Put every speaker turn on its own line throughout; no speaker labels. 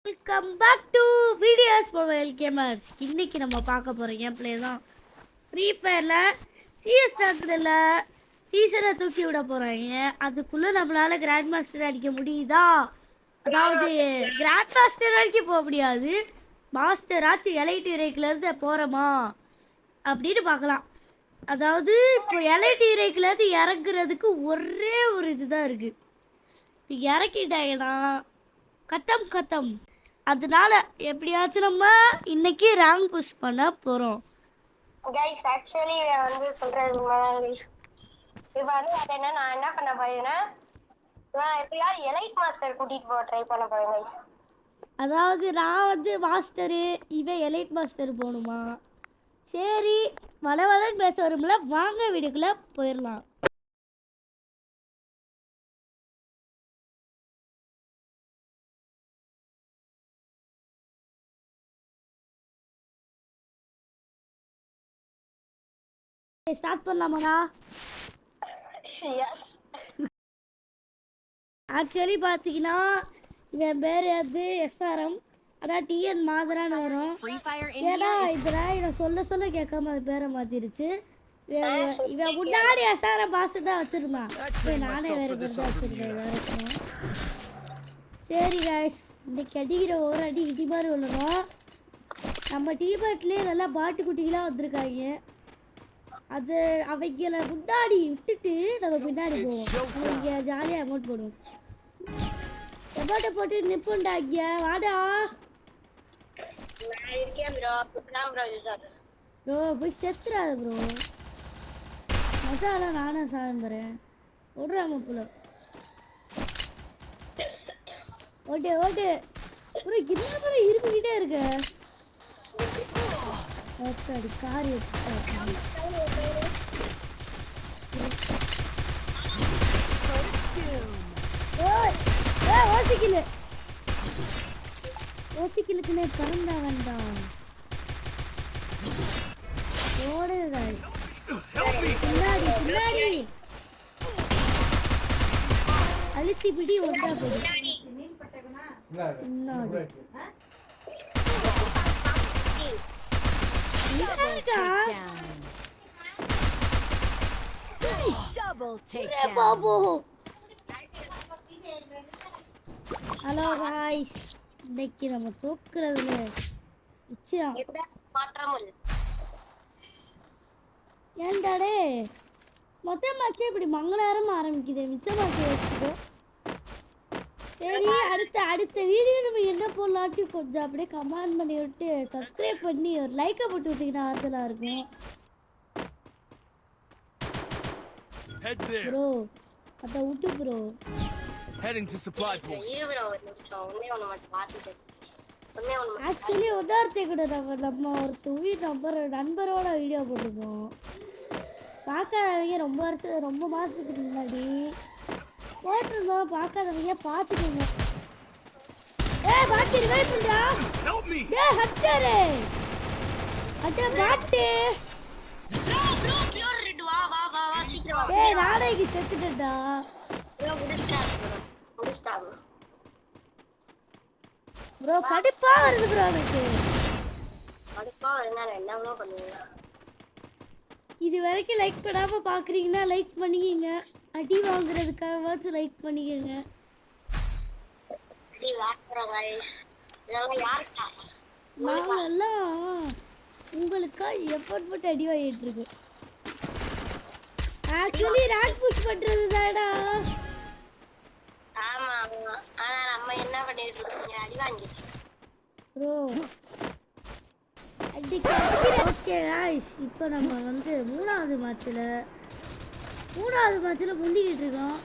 Welcome back to videos mobile gamers. இன்னைக்கு நம்ம பார்க்க போகிற கேம் பிளே தான் ஃப்ரீ ஃபயரில் சிஎஸ் ரேங்கில் சீசனை தூக்கி விட போகிறாங்க. அதுக்குள்ளே நம்மளால் கிராண்ட் மாஸ்டர் அடிக்க முடியுதா? அதாவது கிராண்ட் மாஸ்டர் அடிக்க போக முடியாது, மாஸ்டர் ஆச்சு எலைட் ரேக்கிலேருந்து போகிறோமா அப்படின்னு பார்க்கலாம். அதாவது இப்போ எலைட் ரேக்கிலேருந்து இறங்குறதுக்கு ஒரே ஒரு இதுதான் இருக்குது. இப்போ இறக்கிட்டாங்கன்னா கத்தம். அதனால எப்படியாச்சும் நம்ம இன்னைக்கு ரேங்க் புஷ் பண்ண போறோம்.
गाइस एक्चुअली வந்து சொல்றது உண்மைதான் गाइस. இப்போ அது என்ன நான் என்ன பண்ண போறேன்னா நான் எப்படியாவது எலைட் மாஸ்டர் கூட்டிட்டு போக ட்ரை பண்ண போறேன் गाइस.
அதாவது நான் வந்து மாஸ்டரு, இவன் எலைட் மாஸ்டர் போகணுமா? சரி, வளவலன்னு பேச வரும்ல, வாங்க வீடுக்குள்ள போயிடலாம். ஸ்டார்ட் பண்ணலாமாடா?
எஸ்.
ஆக்சுவலி பார்த்தீங்கன்னா இவன் பேர் வந்து எஸ்ஆர்எம், அதான் டிஎன் மாதரான்னு வரும். ஏன்னா இதில் நான் சொல்ல கேட்காம அது பேரை மாற்றிருச்சு. இவன் முன்னாடி எஸ்ஆர்எம் பாஸ் தான் வச்சுருந்தான், நானே வேறு பேர் தான் வச்சுருந்தேன் வேறு. சரி காய்ஸ், இன்னைக்கு அடிக்கிற ஒரு அடி இடி மாதிரி உள்ளதும். நம்ம டீபேட்லேயே நல்லா பாட்டு குட்டிகளாக வந்திருக்காங்க. அது அவங்கள முன்னாடி விட்டுட்டு நம்ம பின்னாடி போவோம். அவங்க ஜாலியாக அமௌண்ட் போடுவோம். எமௌண்ட்டை போட்டு நிப்புண்டாங்க, வாடா ப்ரோ. போய் செத்துறாது ப்ரோ, மொத்தம் நானும் சாதம் போகிறேன். விட்றாம புள்ள ஓட்டு ப்ரோ. என்ன ப்ரோ இருந்துக்கிட்டே இருக்க? அடி காரி ஓசிக்கிலுக்குனே பறந்தா வேண்டாம். பின்னாடி அழுத்தி பிடி ஒன்றா போகுது. ஹலோ காய்ஸ், இன்னைக்கு நம்ம தோக்குறதுல ஏன்டாடே மொத்த மேட்சே இப்படி மங்களகரமா ஆரம்பிக்குது, மிச்ச மேட்ச் வச்சுக்கோ. சரி, அடுத்த வீடியோ நம்ம என்ன போடலாட்டி கொஞ்சம் அப்படியே கமெண்ட் பண்ணி விட்டு சப்ஸ்கிரைப் பண்ணி ஒரு லைக்கை போட்டு விட்டீங்கன்னா ஆறுதலாக இருக்கும் ப்ரோ. அதை விட்டு ப்ரோ. ஆக்சுவலி உதார்த்தை கூட நம்ம ஒரு நண்பரோட வீடியோ போட்டிருக்கோம். பார்க்காதவங்க ரொம்ப மாதத்துக்கு முன்னாடி போட்டிருந்தோம். பார்க்காதவங்க பார்த்துக்கோங்க. பாட்டு ரிவைவ் பண்ணுடா. ஹட்டரு அட பாட்டு. நாளைக்கு செத்துட்டா ப்ரோ. கடுப்பா வருது ப்ரோ எனக்கு. இது வரைக்கும் லைக் பண்ணாம பாக்குறீங்கன்னா லைக் பண்ணிக்கங்க. அடி வாங்குறதுக்காகவாச்சும் லைக் பண்ணிக்கங்க. நாங்கெல்லாம் உங்களுக்கா எஃபர்ட் போட்டு அடி வாங்கிட்டு இருக்கோம். ஆக்சுவலி ரேங்க் புஷ் பண்றது தாடா.
ஆமா ஆனா நம்ம என்ன பண்ணிட்டு இருக்கோம்? அடி வாங்கிட்டு
ப்ரோ. ஓகே गाइस, இப்போ நம்ம வந்து மூணாவது மேட்ச்சில் முந்திக்கிட்டு இருக்கோம்.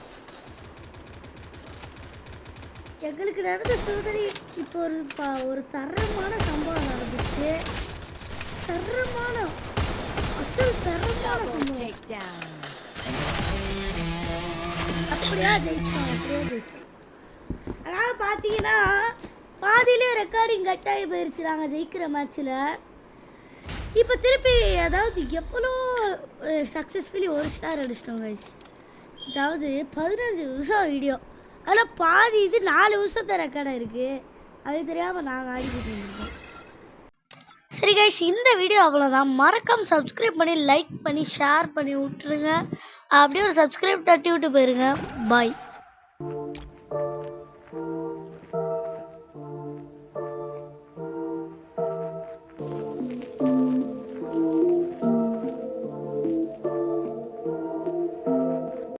எங்களுக்கு நடந்த சோதனை இப்போ ஒரு தரமான சம்பவம் நடந்துச்சு. தரமான சம்பவம். அப்படியா ஜெயிச்சோம். அதாவது பார்த்தீங்கன்னா பாதியிலே ரெக்கார்டிங் கட் ஆகி போயிடுச்சு நாங்கள் ஜெயிக்கிற மேட்ச்சில். இப்போ திருப்பி அதாவது எவ்வளோ சக்ஸஸ்ஃபுல்லி ஒரு ஸ்டார் அடிச்சிட்டோம் கைஸ். அதாவது 15 நிமிஷம் வீடியோ, அதில் பாதி இது 4 நிமிஷத்தை ரெக்கார்டாக இருக்குது. அது தெரியாமல் நாங்கள் ஆடிக்கிட்டு இருந்தோம். சரி கைஸ், இந்த வீடியோ அவ்வளோதான். மறக்காம சப்ஸ்கிரைப் பண்ணி லைக் பண்ணி ஷேர் பண்ணி விட்டுருங்க. அப்படியே ஒரு சப்ஸ்கிரைப் தட்டி விட்டு போயிருங்க. பாய்.